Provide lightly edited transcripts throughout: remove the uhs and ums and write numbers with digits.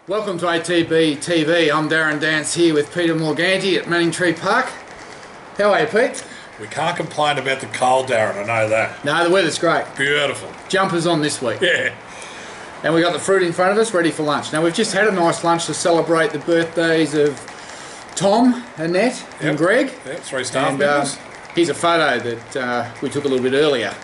Welcome to ATB-TV. I'm Darren Dance here with Peter Morganti at Manningtree Park. How are you, Pete? We can't complain about the cold, Darren, I know that. No, the weather's great. Beautiful. Jumpers on this week. Yeah. And we've got the fruit in front of us ready for lunch. Now, we've just had a nice lunch to celebrate the birthdays of Tom, Annette and Greg. Yep, 3 staff members. Here's a photo that we took a little bit earlier.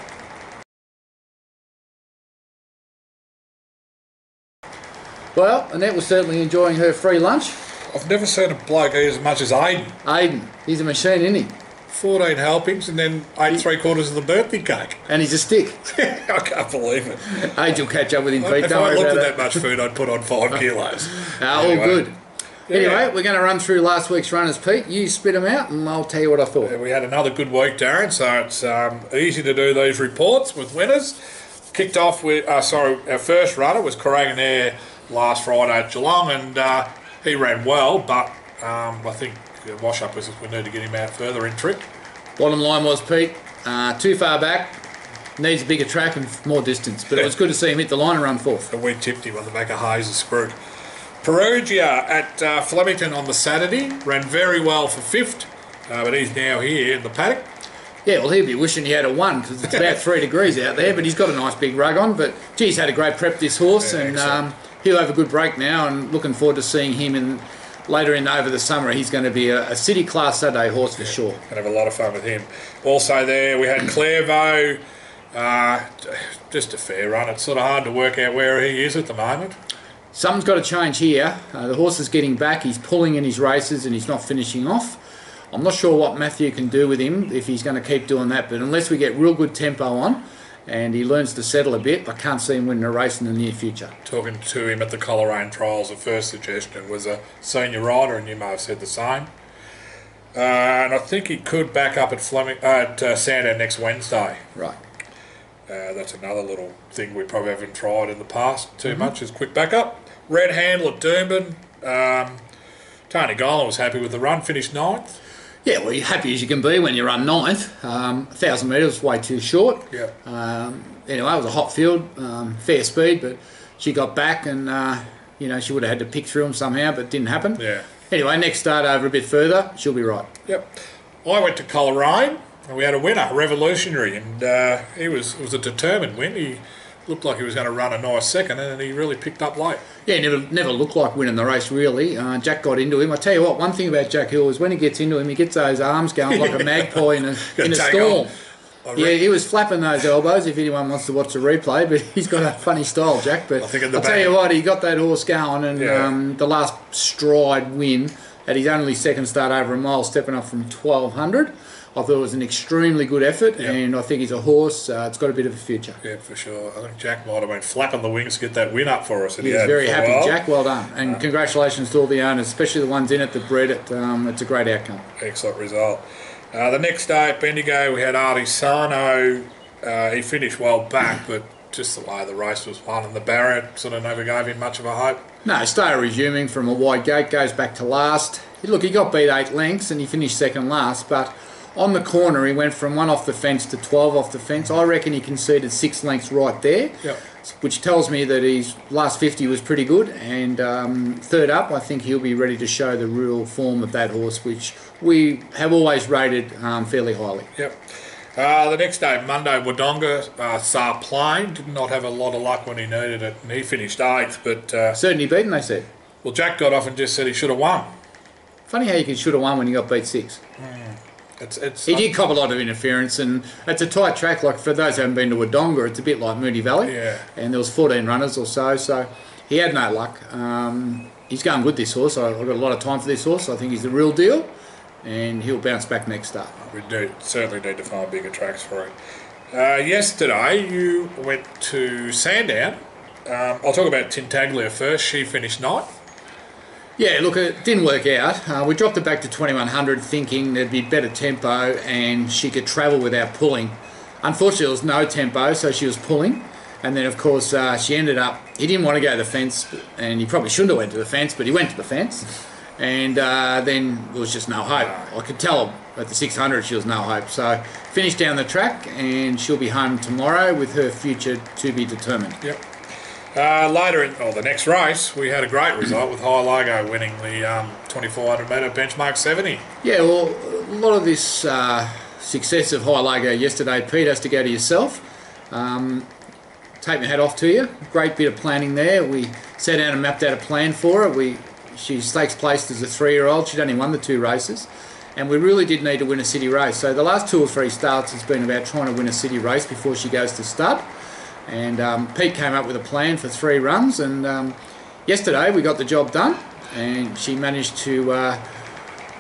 Well, Annette was certainly enjoying her free lunch. I've never seen a bloke eat as much as Aiden. Aiden, he's a machine, isn't he? 14 helpings and then ate 3/4 of the birthday cake. And he's a stick. I can't believe it. Age will catch up with him, Pete. If I looked at that much food, I'd put on 5 kilos. Anyway. All good. Yeah. Anyway, we're going to run through last week's runners, Pete. You spit them out and I'll tell you what I thought. Yeah, we had another good week, Darren, so it's easy to do these reports with winners. Kicked off with, our first runner was Carraganair last Friday at Geelong, and he ran well, but I think the wash-up was we need to get him out further in trip. Bottom line was, Pete, too far back, needs a bigger track and more distance, but it was good to see him hit the line and run fourth. And we tipped him on the back of Hayes' sprue. Perugia at Flemington on the Saturday ran very well for 5th, but he's now here in the paddock. Yeah, well, he'll be wishing he had a 1 because it's about 3 degrees out there, but he's got a nice big rug on. But, geez, had a great prep, this horse, and he'll have a good break now, and looking forward to seeing him later over the summer. He's going to be a city class Saturday horse for sure. Going to have a lot of fun with him. Also there we had Clairvaux, just a fair run. It's sort of hard to work out where he is at the moment. Something's got to change here. The horse is getting back, he's pulling in his races and he's not finishing off. I'm not sure what Matthew can do with him if he's going to keep doing that, but unless we get real good tempo on and he learns to settle a bit, I can't see him winning a race in the near future. Talking to him at the Coleraine trials, the first suggestion was a senior rider, and you may have said the same. And I think he could back up at Sandown next Wednesday. Right. That's another little thing we probably haven't tried in the past too much, is quick backup. Red Handle at Doomben. Tony Golan was happy with the run, finished 9th. Yeah, well, you're happy as you can be when you run 9th. 1,000 metres was way too short. Yeah. Anyway, it was a hot field, fair speed, but she got back and, she would have had to pick through them somehow, but it didn't happen. Yeah. Anyway, next start over a bit further, she'll be right. Yep. I went to Coleraine and we had a winner, Revolutionary, and it was a determined win. He looked like he was going to run a nice second, and he really picked up late. Yeah, never looked like winning the race, really. Jack got into him. I tell you what, one thing about Jack Hill is when he gets into him, he gets those arms going like a magpie in a storm. Yeah, he was flapping those elbows, if anyone wants to watch the replay, but he's got a funny style, Jack. But I'll tell you what, he got that horse going, and the last stride win at his only second start over a mile, stepping up from 1,200. I thought it was an extremely good effort, and I think he's a horse. It's got a bit of a future. Yeah, for sure. I think Jack might have been flapping the wings to get that win up for us. He's very happy, Jack. Well done. And congratulations to all the owners, especially the ones in it that bred it. It's a great outcome. Excellent result. The next day at Bendigo, we had Artisano. He finished well back, but just the way the race was won, and the barrier sort of never gave him much of a hope. No, Stayer resuming from a wide gate, goes back to last. Look, he got beat 8 lengths and he finished second last, but on the corner, he went from 1 off the fence to 12 off the fence. I reckon he conceded 6 lengths right there, which tells me that his last 50 was pretty good. And third up, I think he'll be ready to show the real form of that horse, which we have always rated fairly highly. Yep. The next day, Monday, Wodonga, Sar Plain, did not have a lot of luck when he needed it, and he finished 8th. But certainly beaten, they said. Well, Jack got off and just said he should have won. Funny how you should have won when you got beat 6. He did cop a lot of interference, and it's a tight track. Like for those who haven't been to Wodonga, it's a bit like Moonee Valley. Yeah. And there was 14 runners or so he had no luck. He's going good, this horse. I've got a lot of time for this horse. I think he's the real deal, and he'll bounce back next start. We certainly need to find bigger tracks for him. Yesterday, you went to Sandown. I'll talk about Tintaglia first. She finished 9th. Yeah, look, it didn't work out. We dropped it back to 2100 thinking there'd be better tempo and she could travel without pulling. Unfortunately, there was no tempo, so she was pulling. And then, of course, she ended up... He didn't want to go to the fence, and he probably shouldn't have went to the fence, but he went to the fence. And then there was just no hope. I could tell at the 600 she was no hope. So finished down the track, and she'll be home tomorrow with her future to be determined. Yep. Later in the next race, we had a great result with High Logo winning the 2400 metre benchmark 70. Yeah, well, a lot of this success of High Logo yesterday, Pete, has to go to yourself. Take my hat off to you. Great bit of planning there. We sat down and mapped out a plan for her. She stakes placed as a 3-year-old. She'd only won the 2 races. And we really did need to win a city race. So the last 2 or 3 starts has been about trying to win a city race before she goes to stud. And Pete came up with a plan for 3 runs, and yesterday we got the job done, and she managed to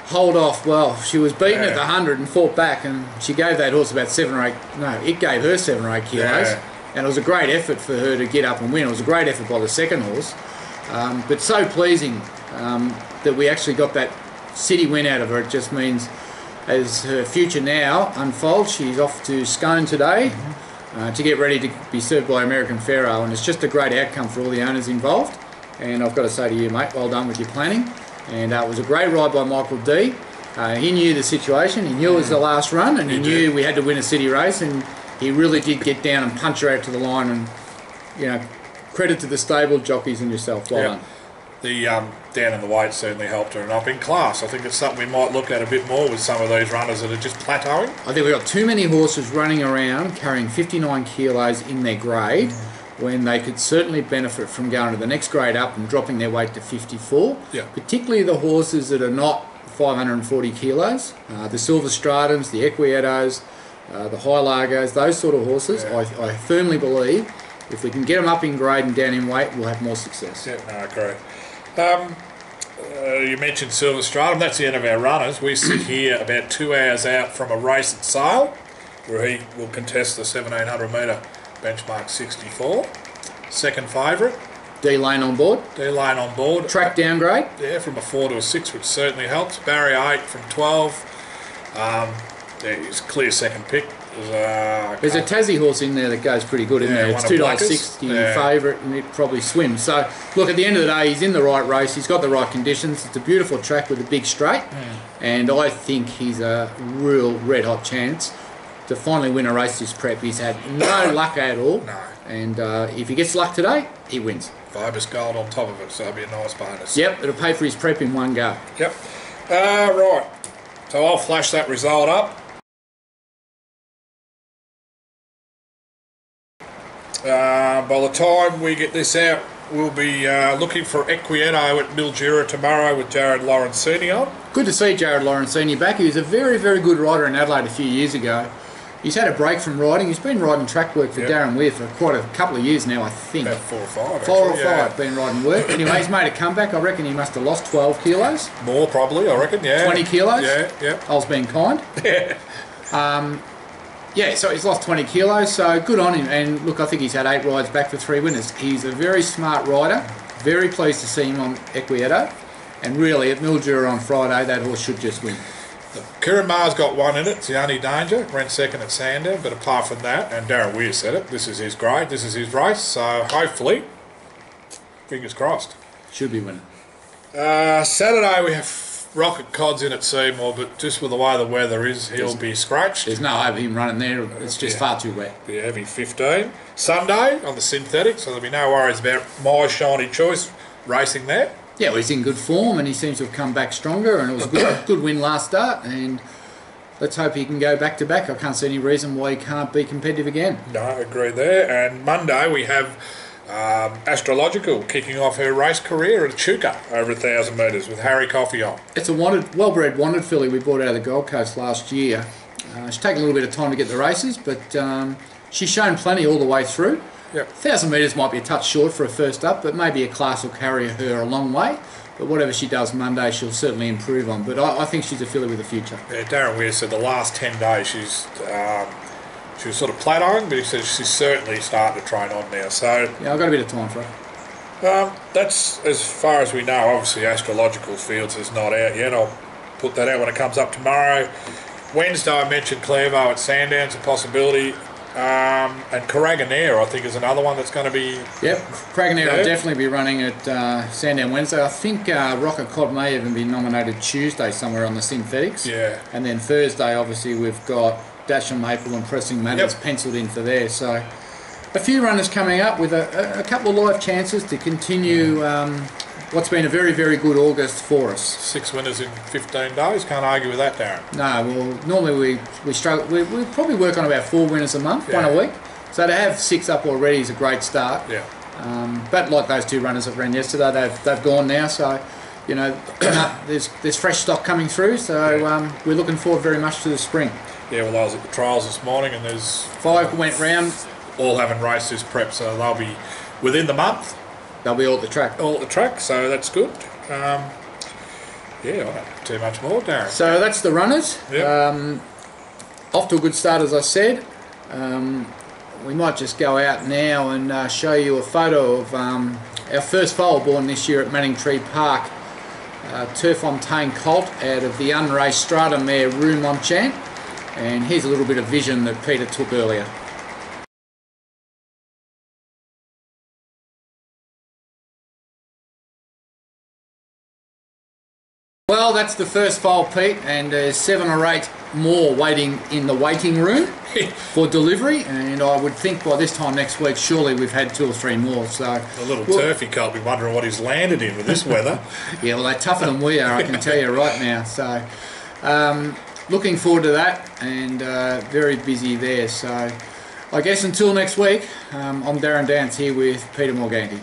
hold off. Well, she was beaten at the 100 and fought back, and she gave that horse about 7 or 8, no, it gave her 7 or 8 kilos, and it was a great effort for her to get up and win. It was a great effort by the second horse, but so pleasing that we actually got that city win out of her. It just means as her future now unfolds, she's off to Scone today, to get ready to be served by American Pharaoh, and it's just a great outcome for all the owners involved. And I've got to say to you, mate, well done with your planning. And it was a great ride by Michael D. He knew the situation, he knew it was the last run, and he knew we had to win a city race, and he really did get down and punch her out to the line. And you know, credit to the stable, jockeys and yourself. Well done. The down in the weight certainly helped her, and up in class. I think it's something we might look at a bit more with some of these runners that are just plateauing. I think we've got too many horses running around carrying 59 kilos in their grade when they could certainly benefit from going to the next grade up and dropping their weight to 54. Yeah. Particularly the horses that are not 540 kilos, the Silver Stratums, the Equietos, the High Largos, those sort of horses. I firmly believe if we can get them up in grade and down in weight, we'll have more success. Yeah, no, I agree. You mentioned Silver Stratum. That's the end of our runners. We sit here about 2 hours out from a race at Sale, where he will contest the 1700 metre benchmark 64. Second favourite. D-Lane on board. D-Lane on board. Track downgrade. Yeah, from a 4 to a 6, which certainly helps. Barrier 8 from 12. He's a clear second pick. There's a Tassie horse in there that goes pretty good in there. It's $2.60 favourite, and it probably swims. So, look, at the end of the day, he's in the right race. He's got the right conditions. It's a beautiful track with a big straight, and I think he's a real red-hot chance to finally win a race this prep. He's had no luck at all, and if he gets luck today, he wins. Vibus Gold on top of it, so it'll be a nice bonus. Yep, it'll pay for his prep in one go. Yep. Right, so I'll flash that result up. By the time we get this out, we'll be looking for Equieto at Mildura tomorrow with Jared Lorenzini on. Good to see Jared Lorenzini back. He was a very, very good rider in Adelaide a few years ago. He's had a break from riding. He's been riding track work for Darren Weir for quite a couple of years now, I think. About 4 or 5. 4 or 5 been riding work. Anyway, he's made a comeback. I reckon he must have lost 12 kilos. More probably, I reckon, 20 kilos. Yeah. I was being kind. So he's lost 20 kilos, so good on him. And look, I think he's had 8 rides back for 3 winners. He's a very smart rider. Very pleased to see him on Equieto. And really, at Mildura on Friday, that horse should just win. Kirimar's got 1 in it. It's the only danger. Ran second at Sandown, but apart from that, and Darren Weir said it, this is his grade, this is his race, so hopefully, fingers crossed. Should be winning. Saturday we have Rocket Cod's in at Seymour, but just with the way the weather is, he'll be scratched. There's no hope of him running there. It's just far too wet. Be a heavy 15. Sunday on the synthetic, so there'll be no worries about my shiny choice racing there. Yeah, well, he's in good form and he seems to have come back stronger, and it was a good win last start, and let's hope he can go back to back. I can't see any reason why he can't be competitive again. No, I agree there. And Monday we have Astrological kicking off her race career at Echuca over 1,000 metres with Harry Coffey on. It's a well-bred wanted filly we bought out of the Gold Coast last year. She's taken a little bit of time to get the races, but she's shown plenty all the way through. 1,000 metres might be a touch short for a first up, but maybe a class will carry her a long way. But whatever she does Monday, she'll certainly improve on. But I think she's a filly with a future. Yeah, Darren Weir said the last 10 days she was sort of plateauing, but he said she's certainly starting to train on now. So yeah, I've got a bit of time for her. That's as far as we know. Obviously, Astrological Fields is not out yet. I'll put that out when it comes up tomorrow. Wednesday, I mentioned Clairvaux at Sandown's a possibility. And Carraganair, I think, is another one that's going to be... Yep, Carraganair will definitely be running at Sandown Wednesday. I think Rocket Cod may even be nominated Tuesday somewhere on the synthetics. Yeah. And then Thursday, obviously, we've got Dash and Maple and Pressing Matters penciled in for there. So a few runners coming up with a couple of live chances to continue what's been a very, very good August for us. 6 winners in 15 days, can't argue with that, Darren. No, well, normally we struggle, we probably work on about 4 winners a month, one a week. So to have 6 up already is a great start. Yeah. But like those 2 runners that ran yesterday, they've gone now, so you know there's fresh stock coming through. So we're looking forward very much to the spring. Yeah, well, I was at the trials this morning, and there's 5 went round. All haven't raced this prep, so they'll be within the month. They'll be all at the track. All at the track, so that's good. Yeah, I don't have too much more, Darren. So that's the runners. Yep. Off to a good start, as I said. We might just go out now and show you a photo of our first foal born this year at Manningtree Park. Turfontaine colt out of the unraced strata mare Rue Monchant. And here's a little bit of vision that Peter took earlier. Well, that's the first foal, Pete, and there's 7 or 8 more waiting in the waiting room for delivery, and I would think by this time next week surely we've had 2 or 3 more. So the little turfy colt be wondering what he's landed in with this weather. Yeah, well, they're tougher than we are, I can tell you right now. So looking forward to that, and very busy there. So I guess until next week, I'm Darren Dance here with Peter Morganti.